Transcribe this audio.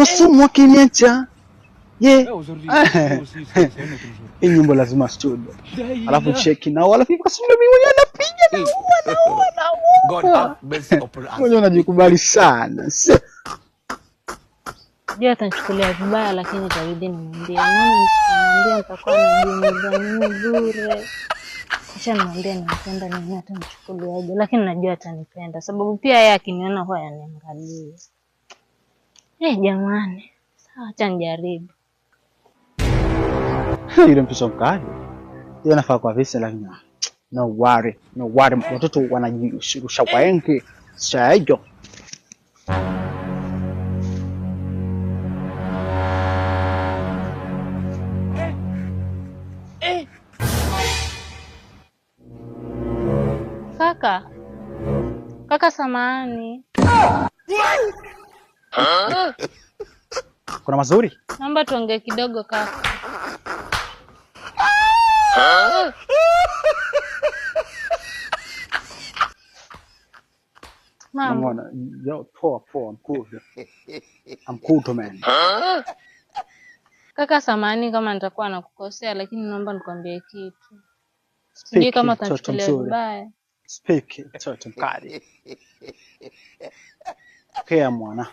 sumu akiniacha. Hii nyimbo lazima studio. Alafu cheki na wala fifa studio mimi mwenyewe napiga na God have mercy upon us. mwenyewe unajikubali sana. Ndio atanichukulia vibaya lakini itabidi nimwambie. Maana nisimwambie nitakuwa najiumiza mimi bure. Acha nimwambie nampenda nini atanichukuliaje, lakini najua atanipenda sababu pia yeye akiniona huwa ananiangalia. Jamani. Sawa acha nijaribu. Yule mtoto mkali. Yeye anafaa kwa visa lakini no worry. Watoto wanajishusha kwa enki. Sio. Kaka samahani. Kuna mazuri? Naomba tuongee kidogo kaka. Mama, yo poa, I'm cool. I'm cool to man. Kaka samahani kama nitakuwa nakukosea lakini naomba nikwambie kitu. Sijui kama utachukulia vibaya. Speak mtoto mkali. Kea mwana.